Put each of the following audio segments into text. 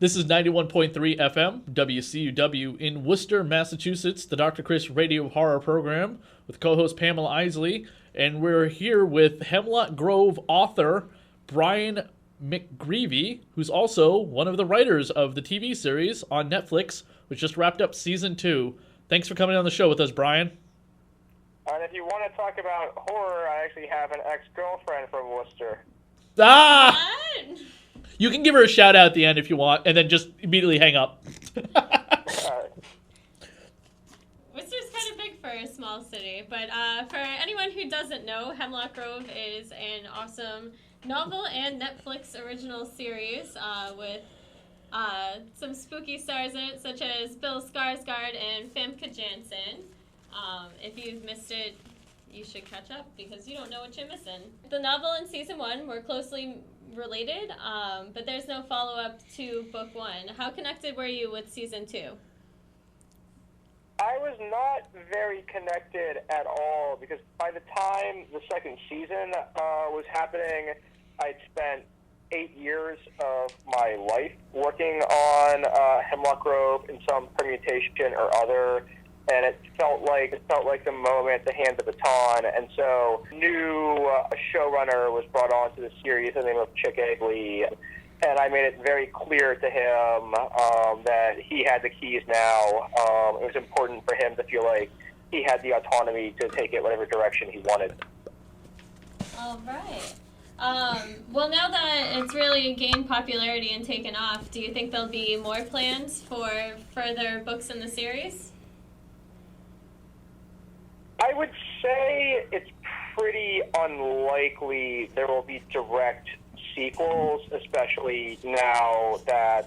This is 91.3 FM, WCUW in Worcester, Massachusetts, the Dr. Chris Radio Horror Program with co-host Pamela Isley. And we're here with Hemlock Grove author Brian McGreevy, who's also one of the writers of the TV series on Netflix, which just wrapped up season 2. Thanks for coming on the show with us, Brian. And if you want to talk about horror, I actually have an ex-girlfriend from Worcester. Ah! What? You can give her a shout out at the end if you want, and then just immediately hang up. Worcester's kind of big for a small city, but for anyone who doesn't know, Hemlock Grove is an awesome novel and Netflix original series with some spooky stars in it, such as Bill Skarsgård and Famke Janssen. If you've missed it, you should catch up because you don't know what you're missing. The novel and season 1 were closely related, but there's no follow-up to book 1. How connected were you with season 2? I was not very connected at all because by the time the second season was happening, I'd spent 8 years of my life working on Hemlock Grove in some permutation or other, and it felt like the moment to hand the baton. And so, new showrunner was brought on to the series, the name of Chick Egley, and I made it very clear to him that he had the keys now. It was important for him to feel like he had the autonomy to take it whatever direction he wanted. All right. Well, now that it's really gained popularity and taken off, do you think there'll be more plans for further books in the series? I would say it's pretty unlikely there will be direct sequels, especially now that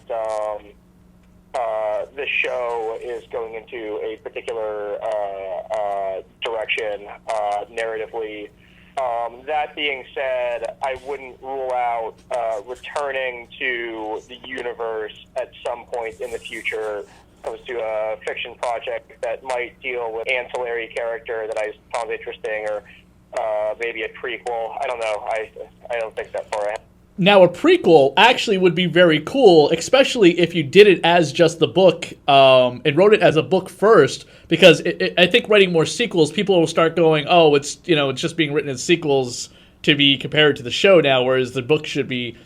the show is going into a particular direction narratively. That being said, I wouldn't rule out returning to the universe at some point in the future. Comes to a fiction project that might deal with ancillary character that I found interesting, or maybe a prequel. I don't know. I don't think that far ahead. Now, a prequel actually would be very cool, especially if you did it as just the book and wrote it as a book first, because I think writing more sequels, people will start going, oh, it's just being written as sequels to be compared to the show now, whereas the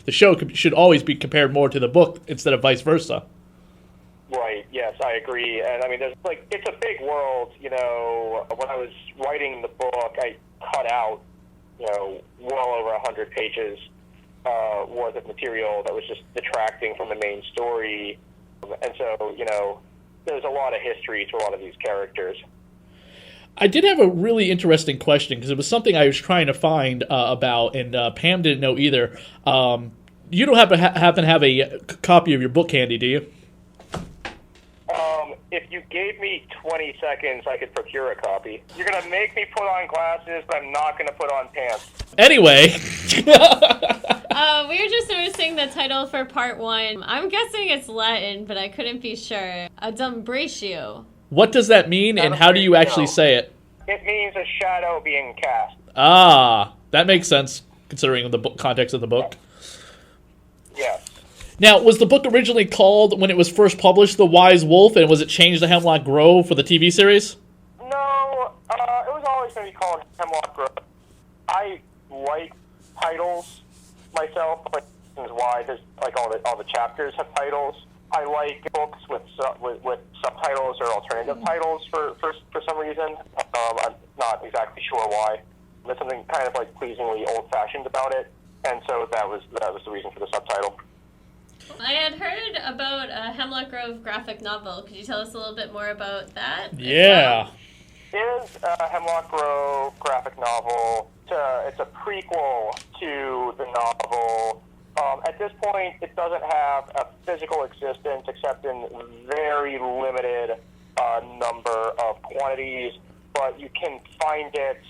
show should always be compared more to the book instead of vice versa. Right, yes, I agree. And I mean, it's a big world, when I was writing the book, I cut out, well over 100 pages worth of material that was just detracting from the main story. And so, there's a lot of history to a lot of these characters. I did have a really interesting question, because it was something I was trying to find about, and Pam didn't know either. You don't happen to have a copy of your book handy, do you? If you gave me 20 seconds, I could procure a copy. You're going to make me put on glasses, but I'm not going to put on pants. Anyway. We were just noticing the title for part 1. I'm guessing it's Latin, but I couldn't be sure. Adumbratio. What does that mean, and how do you actually say it? It means a shadow being cast. Ah, that makes sense, considering the context of the book. Yeah. Now, was the book originally called, when it was first published, The Wise Wolf, and was it changed to Hemlock Grove for the TV series? No, it was always going to be called Hemlock Grove. I like titles myself, like reasons why there's all the chapters have titles. I like books with subtitles or alternative titles for some reason. I'm not exactly sure why. There's something kind of pleasingly old-fashioned about it, and so that was the reason for the subtitle. I had heard about a Hemlock Grove graphic novel. Could you tell us a little bit more about that? Yeah. It is a Hemlock Grove graphic novel. It's a prequel to the novel. At this point, it doesn't have a physical existence except in very limited number of quantities, but you can find it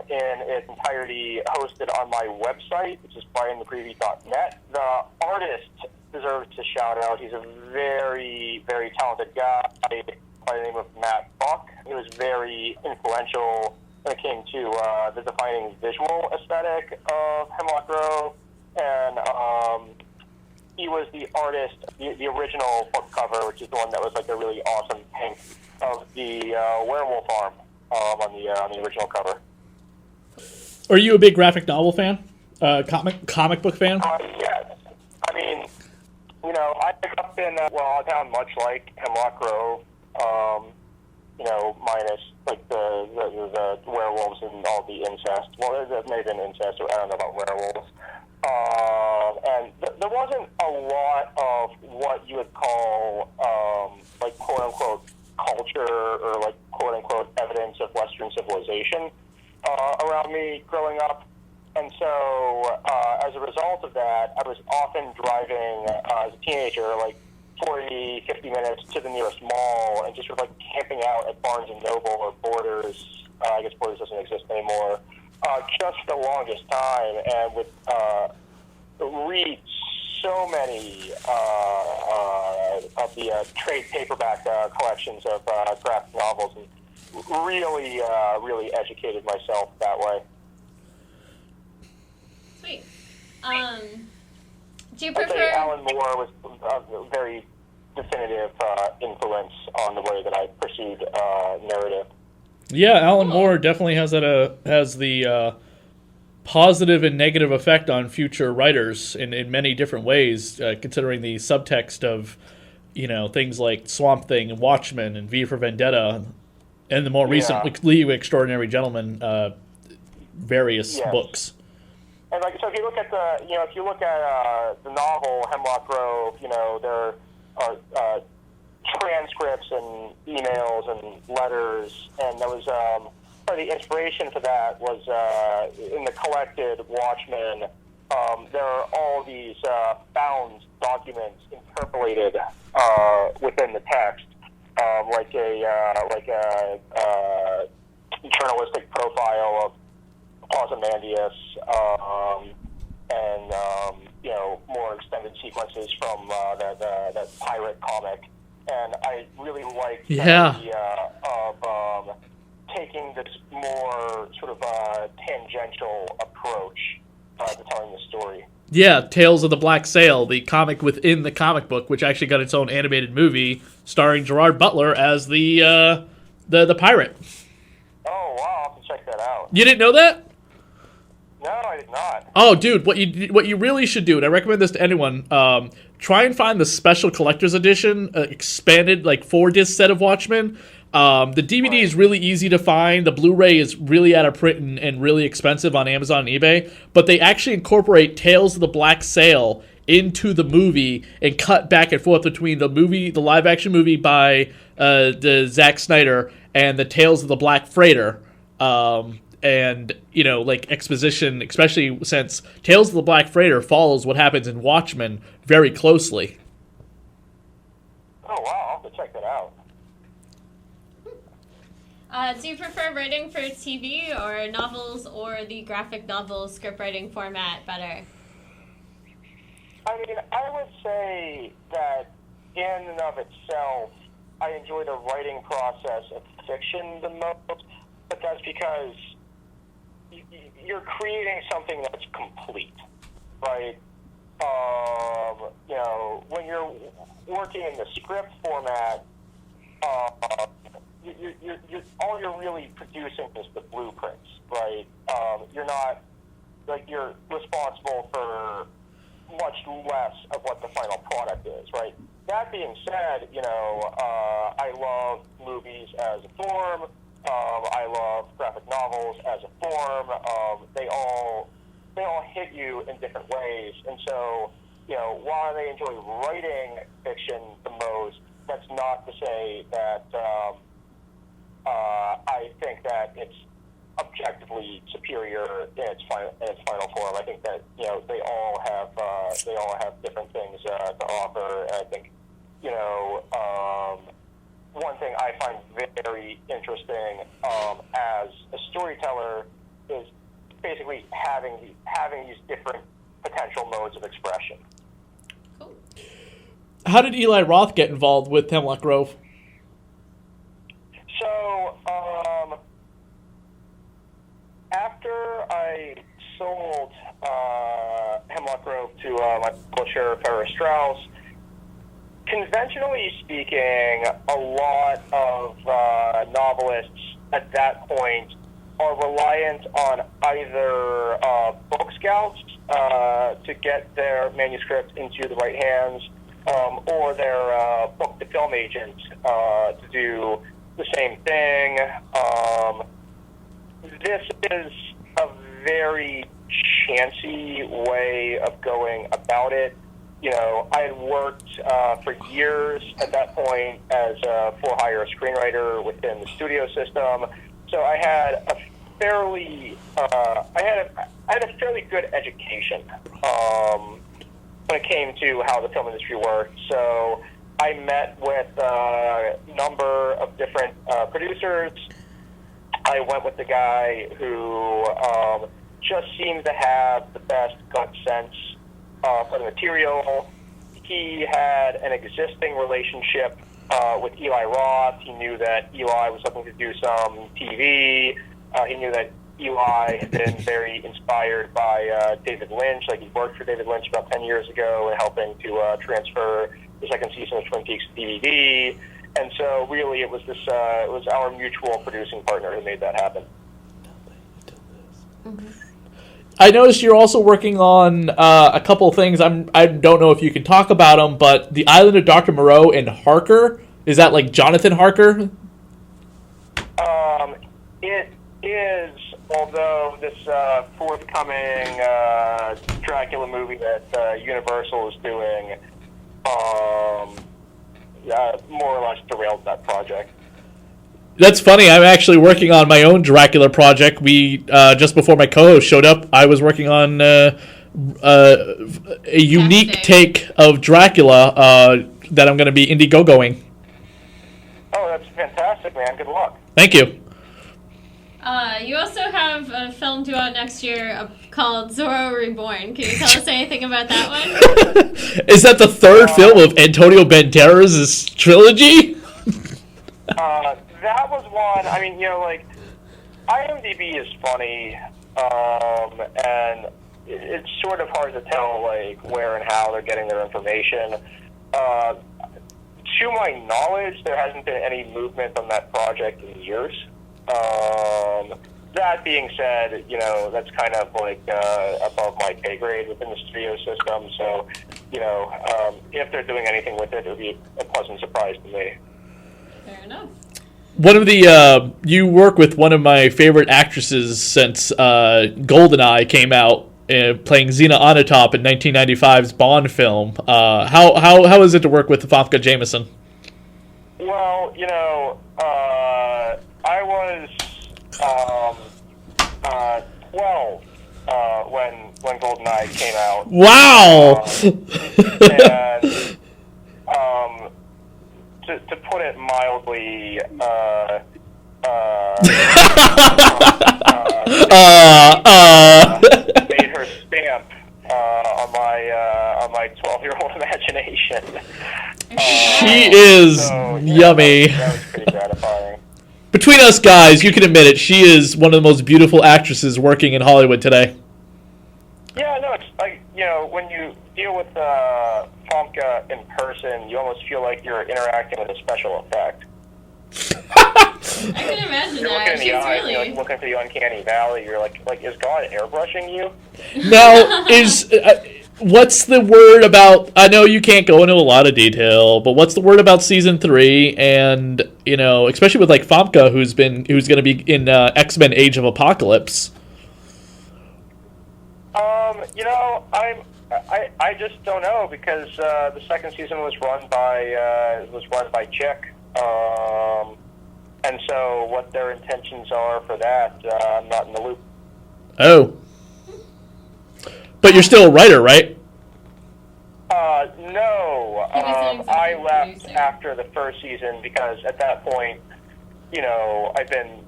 in its entirety hosted on my website, which is brianmcgreevy.net. The artist deserves a shout out. He's a very, very talented guy by the name of Matt Buck. He was very influential when it came to the defining visual aesthetic of Hemlock Grove. And he was the artist, the original book cover, which is the one that was like a really awesome pink of the werewolf arm on the original cover. Are you a big graphic novel fan? Comic book fan? Yes. I mean, I grew up in a town much like Hemlock Grove. Minus like the werewolves and all the incest. Well, there may have been incest, or I don't know about werewolves. And there wasn't a lot of what you would call like quote unquote culture or like quote unquote evidence of Western civilization around me growing up. And so as a result of that, I was often driving as a teenager, like 40, 50 minutes to the nearest mall and just sort of like camping out at Barnes & Noble or Borders. I guess Borders doesn't exist anymore. Just for the longest time, and would read so many of the trade paperback collections of graphic novels, and really educated myself that way. Sweet. Do you I'd say prefer... Alan Moore was a very definitive influence on the way that I pursued narrative. Yeah, Alan Moore definitely has the positive and negative effect on future writers in many different ways, considering the subtext of things like Swamp Thing and Watchmen and V for Vendetta, and the more recent League of Extraordinary Gentlemen, various books. And like, so if you look at the novel Hemlock Grove, there are transcripts and emails and letters, and there was part of the inspiration for that was in the collected Watchmen. There are all these bound documents interpolated within the text, like a journalistic profile of Ozymandias, and more extended sequences from that pirate comic. And I really like the idea of taking this more sort of tangential approach to telling the story. Yeah, Tales of the Black Sail, the comic within the comic book, which actually got its own animated movie starring Gerard Butler as the pirate. Oh wow, I'll have to check that out. You didn't know that? No, I did not. Oh, dude, what you really should do, and I recommend this to anyone, try and find the special collector's edition, expanded, like 4-disc set of Watchmen. The DVD is really easy to find. The Blu-ray is really out of print and really expensive on Amazon and eBay. But they actually incorporate Tales of the Black Sail into the movie and cut back and forth between the live-action movie by the Zack Snyder and the Tales of the Black Freighter. And, like exposition, especially since Tales of the Black Freighter follows what happens in Watchmen very closely. Oh, wow, I'll have to check that out. Do you prefer writing for TV or novels or the graphic novel script writing format better? I mean, I would say that in and of itself, I enjoy the writing process of fiction the most, but that's because you're creating something that's complete, right? When you're working in the script format, all you're really producing is the blueprints, right? You're not, you're responsible for much less of what the final product is, right? That being said, I love movies as a form. I love graphic novels as a form. They all hit you in different ways, and so while I enjoy writing fiction the most, that's not to say that I think that it's objectively superior in its final form. I think that they all have different things to offer, and I think one thing I find very interesting as a storyteller is basically having these different potential modes of expression. Cool. How did Eli Roth get involved with Hemlock Grove? So, after I sold Hemlock Grove to my publisher, Ferris Strauss. Conventionally speaking, a lot of novelists at that point are reliant on either book scouts to get their manuscripts into the right hands, or their book-to-film agents to do the same thing. This is a very chancy way of going about it. You know, I had worked for years at that point as a for-hire screenwriter within the studio system, so I had a fairly I had a fairly good education when it came to how the film industry worked. So I met with a number of different producers. I went with the guy who just seemed to have the best gut sense for the material. He had an existing relationship with Eli Roth. He knew that Eli was looking to do some TV. He knew that Eli had been very inspired by David Lynch. Like, he worked for David Lynch about 10 years ago and helping to transfer the second season of Twin Peaks to DVD. And so really it was it was our mutual producing partner who made that happen. Mm-hmm. I noticed you're also working on a couple of things. I don't know if you can talk about them, but The Island of Dr. Moreau and Harker. Is that like Jonathan Harker? It is, although this forthcoming Dracula movie that Universal is doing more or less derailed that project. That's funny. I'm actually working on my own Dracula project. We just before my co-host showed up, I was working on a unique take of Dracula that I'm going to be Indiegogoing. Oh, that's fantastic, man. Good luck. Thank you. You also have a film due out next year called Zorro Reborn. Can you tell us anything about that one? Is that the third film of Antonio Banderas' trilogy? That was one. I mean, you know, like, IMDb is funny, and it's sort of hard to tell, like, where and how they're getting their information. To my knowledge, there hasn't been any movement on that project in years. That being said, you know, that's kind of like above my pay grade within the studio system. So, you know, if they're doing anything with it, it would be a pleasant surprise to me. Fair enough. One of the you work with one of my favorite actresses since GoldenEye came out, playing Xena Onatopp in 1995's Bond film. How is it to work with Famke Jameson? Well, you know, I was 12 when GoldenEye came out. Wow! And to put it mildly, made her stamp on my 12-year-old imagination. She is yummy. That was pretty gratifying. Between us guys, you can admit it, she is one of the most beautiful actresses working in Hollywood today. Yeah, no, it's like, you know, when you deal with Famke in person, you almost feel like you're interacting with a special effect. I can imagine You're that. looking in the She's eyes, really... you're like looking for the uncanny valley. You're like, is God airbrushing you? Now, what's the word about, I know you can't go into a lot of detail, but what's the word about season 3, and, you know, especially with, like, Famke, who's going to be in X-Men Age of Apocalypse? You know, I just don't know, because the second season was run by Chick, and so what their intentions are for that, I'm not in the loop. Oh. But you're still a writer, right? No. I left after the first season because at that point, you know, I've been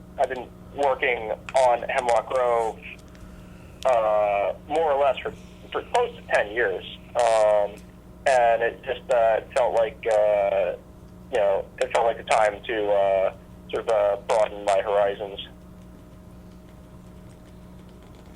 working on Hemlock Grove more or less for close to 10 years, and it just felt like you know, it felt like the time to sort of broaden my horizons.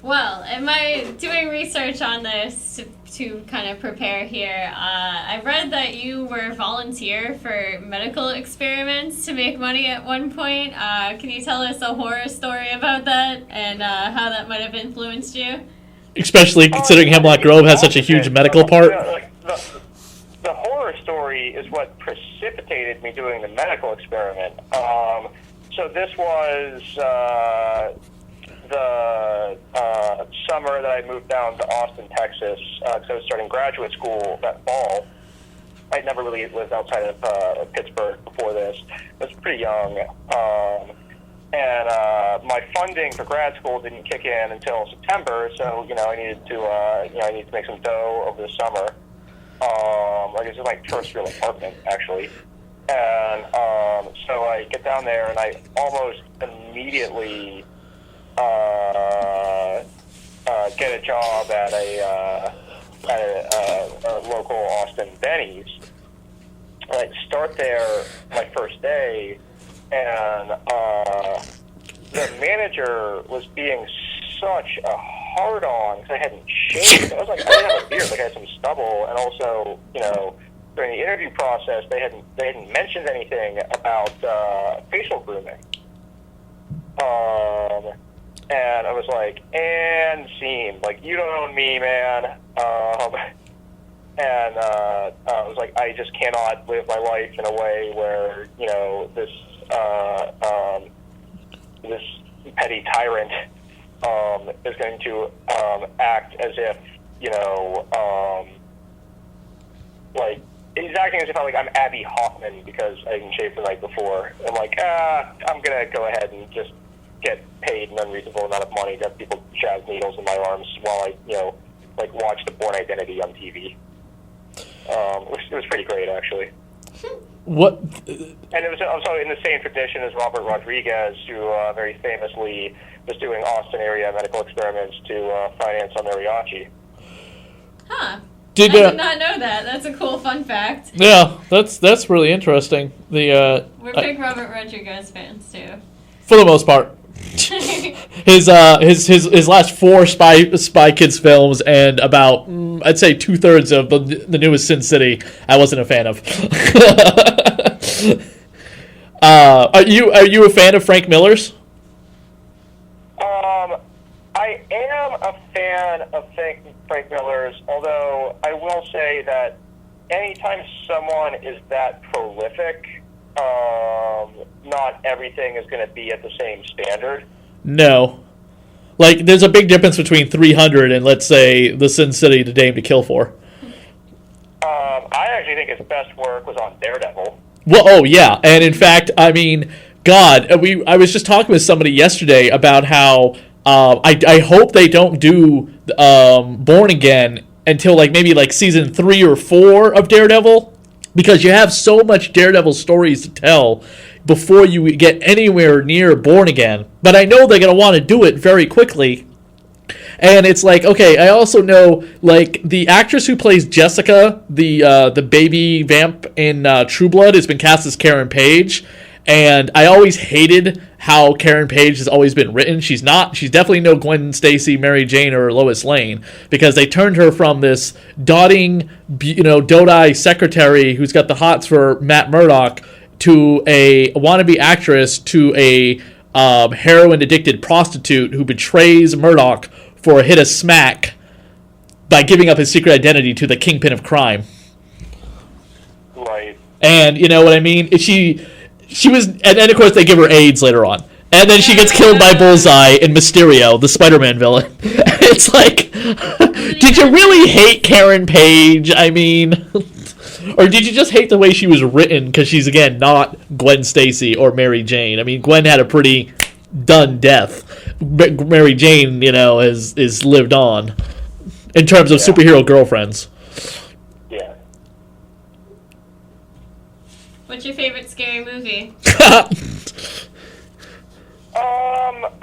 Well, am I doing research on this to kind of prepare here? I read that you were a volunteer for medical experiments to make money at one point. Can you tell us a horror story about that and how that might have influenced you? Especially considering Hemlock Grove has such a huge medical part. The horror story is what precipitated me doing the medical experiment. So this was the summer that I moved down to Austin, Texas, because I was starting graduate school that fall. I'd never really lived outside of Pittsburgh before this. I was pretty young. And my funding for grad school didn't kick in until September, so I needed to make some dough over the summer. This is my first real apartment, actually, and so I get down there and I almost immediately get a job at a local Austin Benny's. I start there my first day. And the manager was being such a hard-on because I hadn't shaved. I didn't have a beard, like I had some stubble, and also, during the interview process, they hadn't mentioned anything about facial grooming. And I was like, and scene, like, you don't own me, man. And I was like, I just cannot live my life in a way where this petty tyrant is going to act as if like he's acting as if I'm Abby Hoffman because I didn't shave the night before. I'm like, I'm gonna go ahead and just get paid an unreasonable amount of money to have people shove needles in my arms while I watch The Bourne Identity on TV. It was pretty great, actually. What? And it was also in the same tradition as Robert Rodriguez, who very famously was doing Austin area medical experiments to finance El Mariachi. Huh. I did not know that. That's a cool fun fact. Yeah, that's really interesting. We're big Robert Rodriguez fans too. For the most part. His last 4 Spy Kids films and about I'd say 2/3 of the newest Sin City I wasn't a fan of. Are you a fan of Frank Miller's? I am a fan of Frank Miller's, although I will say that anytime someone is that prolific, not everything is going to be at the same standard. No. Like, there's a big difference between 300 and, let's say, the Sin City to Dame to Kill For. I actually think his best work was on Daredevil. Well, oh, yeah. And, in fact, I mean, God, I was just talking with somebody yesterday about how I hope they don't do Born Again until, maybe season 3 or 4 of Daredevil, because you have so much Daredevil stories to tell before you get anywhere near Born Again. But I know they're going to want to do it very quickly. And it's okay, I also know, the actress who plays Jessica, the baby vamp in True Blood, has been cast as Karen Page. And I always hated how Karen Page has always been written. She's definitely no Gwen Stacy, Mary Jane, or Lois Lane, because they turned her from this dotting, dote-eye secretary who's got the hots for Matt Murdock to a wannabe actress to a heroin-addicted prostitute who betrays Murdoch for a hit of smack by giving up his secret identity to the kingpin of crime. Right. And you know what I mean? She was, and then of course they give her AIDS later on. And then she gets killed by Bullseye in Mysterio, the Spider-Man villain. It's did you really hate Karen Page? I mean, or did you just hate the way she was written because she's, again, not Gwen Stacy or Mary Jane? I mean, Gwen had a pretty done death. Mary Jane, is lived on in terms of superhero girlfriends. Yeah. What's your favorite scary movie?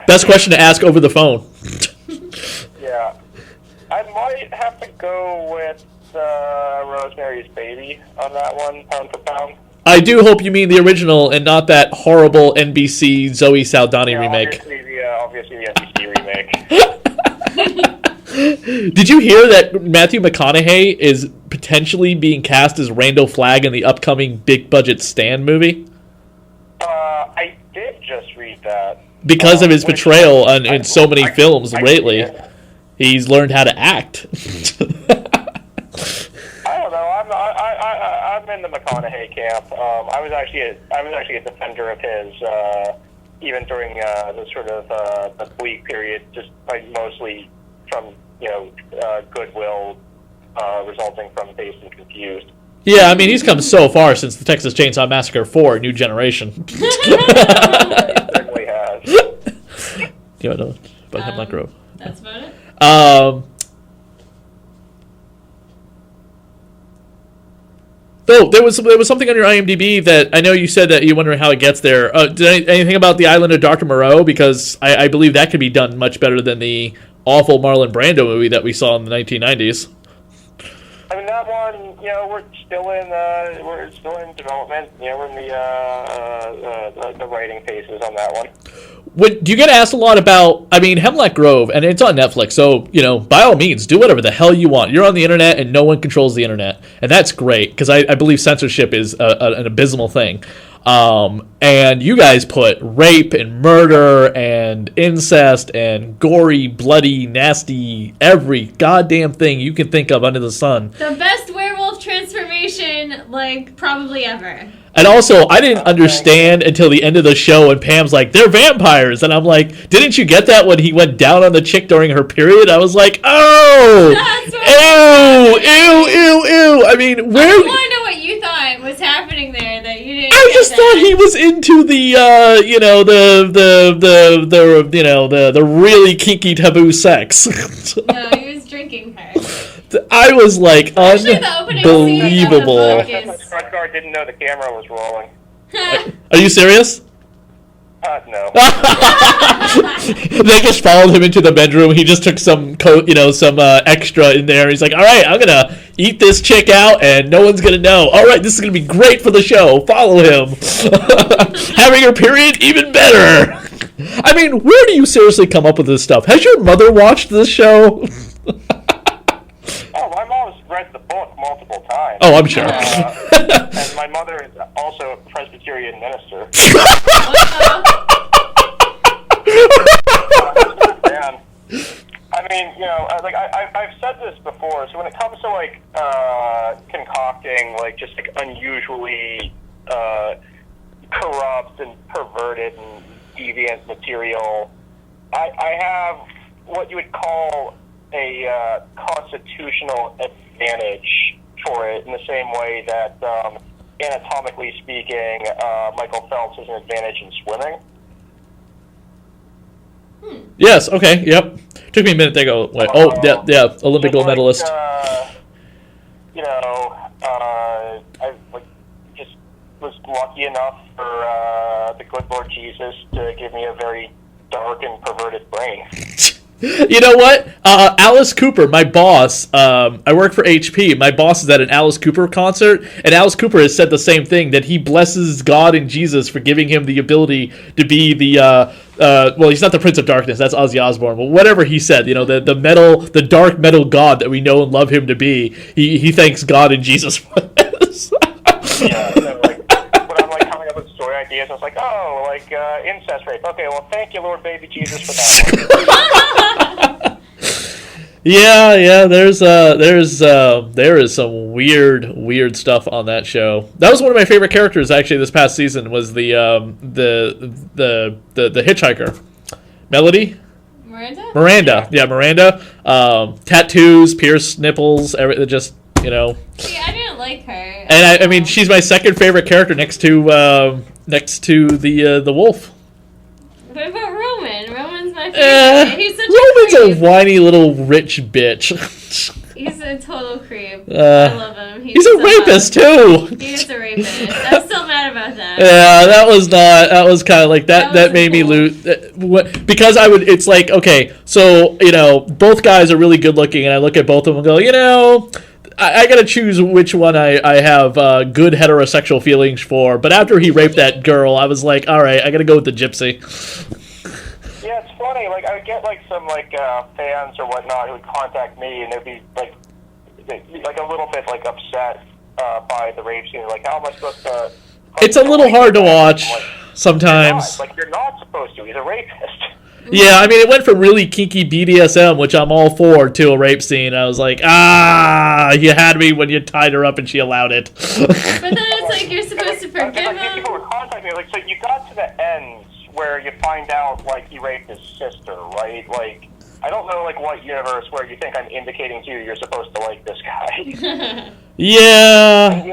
Best question to ask over the phone. Yeah. I might have to go with Rosemary's Baby on that one, pound for pound. I do hope you mean the original and not that horrible NBC Zoe Saldana remake. Obviously the NBC remake. Did you hear that Matthew McConaughey is potentially being cast as Randall Flagg in the upcoming big-budget Stan movie? I did just read that. Because of his portrayal in so many films lately, he's learned how to act. I don't know. I'm in the McConaughey camp. I was actually a defender of his, even during the sort of the bleak period, just like mostly from goodwill resulting from Dazed and Confused. Yeah, I mean, he's come so far since the Texas Chainsaw Massacre 4, New Generation. He certainly has. You know about Hemlock Grove. That's about it. Though there was something on your IMDb that I know you said that you wonder how it gets there. Did anything about the Island of Dr. Moreau? Because I believe that could be done much better than the awful Marlon Brando movie that we saw in the 1990s. I mean, that one, we're still in development. We're in the writing phases on that one. Do you get asked a lot about, I mean, Hemlock Grove, and it's on Netflix, so, by all means, do whatever the hell you want. You're on the internet, and no one controls the internet. And that's great, because I believe censorship is an abysmal thing. And you guys put rape and murder and incest and gory, bloody, nasty, every goddamn thing you can think of under the sun. The best werewolf transformation, probably ever. And also, I didn't understand until the end of the show when Pam's like, they're vampires. And I'm like, didn't you get that when he went down on the chick during her period? I was like, oh! Ew. I mean, where... I want to know what you thought was happening there that you didn't I just that. thought he was into the really kinky taboo sex. No, he was drinking her. I was like, Actually, the opening scene of the unbelievable. book is... Front guard didn't know the camera was rolling. Are you serious? No. They just followed him into the bedroom. He just took some extra in there. He's like, all right, I'm going to eat this chick out and no one's going to know. All right, this is going to be great for the show. Follow him. Having her period, even better. I mean, where do you seriously come up with this stuff? Has your mother watched this show? Oh, my mom's read the book multiple times. Oh, I'm sure. And my mother is also a Presbyterian minister. Man. I mean, I've said this before. So when it comes to concocting just unusually corrupt and perverted and deviant material, I have what you would call a constitutional advantage for it, in the same way that anatomically speaking, Michael Phelps has an advantage in swimming. Yes, okay, yep. Took me a minute to go, wait, yeah, Olympic gold medalist. I just was lucky enough for the good Lord Jesus to give me a very dark and perverted brain. You know what? Alice Cooper, my boss, I work for HP. My boss is at an Alice Cooper concert, and Alice Cooper has said the same thing, that he blesses God and Jesus for giving him the ability to be the, well, he's not the Prince of Darkness, that's Ozzy Osbourne, but whatever he said, the dark metal God that we know and love him to be, he thanks God and Jesus for this. Yeah, when I'm coming up with story ideas, I was like, incest rape. Okay, well, thank you, Lord Baby Jesus, for that. Yeah. There is some weird stuff on that show. That was one of my favorite characters actually this past season. Was the hitchhiker, Melody. Miranda. Yeah, Miranda. Tattoos, pierced nipples, everything. Just See, I didn't like her. And I mean, she's my second favorite character next to the wolf. What about Roman? Roman's my favorite. He's such Roman's a creep. a whiny little rich bitch. He's a total creep. I love him. He's a rapist too. He is a rapist. I'm still mad about that. Yeah, that was kind of like that. That made me lose because it's like, okay, so both guys are really good looking, and I look at both of them and go, I gotta choose which one I have good heterosexual feelings for. But after he raped that girl, I was like, all right, I gotta go with the gypsy. Yeah, it's funny. funny. Like, I would get like some fans or whatnot who would contact me, and they'd be like a little bit like upset by the rape scene. Like, how am I supposed to? It's a little hard to watch sometimes. You're not supposed to. He's a rapist. Yeah, I mean, it went from really kinky BDSM, which I'm all for, to a rape scene. I was like, you had me when you tied her up and she allowed it. But then it's like you're supposed to forgive him. People were contacting me, like, so you got to the ends where you find out, like, he raped his sister, right? Like, I don't know, like, what universe where you think I'm indicating to you you're supposed to like this guy. Yeah. And,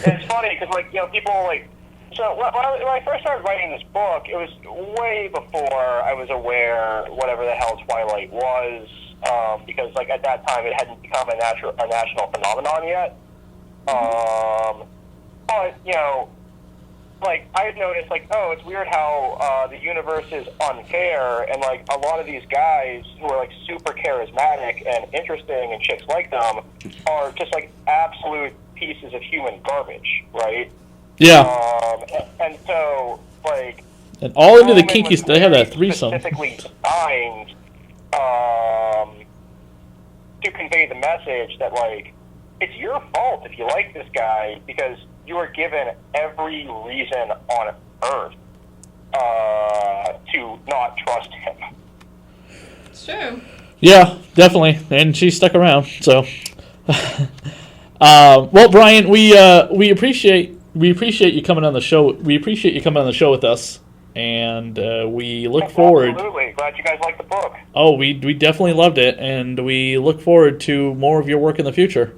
it's funny, because, like, people, like, so when I first started writing this book, it was way before I was aware whatever the hell Twilight was, because like at that time it hadn't become a national phenomenon yet. But like I had noticed, like, oh, it's weird how the universe is unfair, and like a lot of these guys who are like super charismatic and interesting, and chicks like them, are just like absolute pieces of human garbage, right? Yeah. And so, like... And all into the kinky stuff. They have that threesome. Specifically designed to convey the message that, like, it's your fault if you like this guy because you are given every reason on earth to not trust him. It's true. Yeah, definitely. And she stuck around, so... well, Brian, we appreciate you coming on the show. We appreciate you coming on the show with us, and we look forward. Absolutely, glad you guys liked the book. Oh, we definitely loved it, and we look forward to more of your work in the future.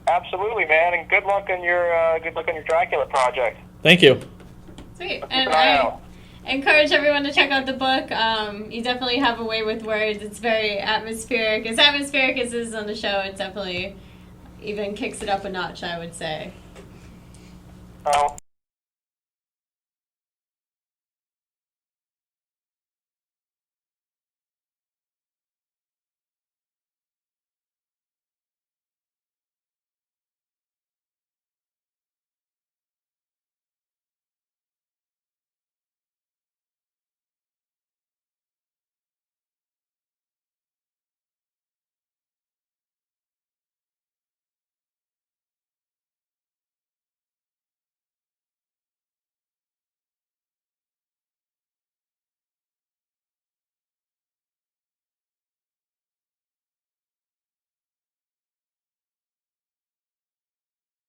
Absolutely, man, and good luck on your Dracula project. Thank you. Sweet, and I encourage everyone to check out the book. You definitely have a way with words. It's very atmospheric. As atmospheric as it is on the show, it definitely even kicks it up a notch, I would say. Oh,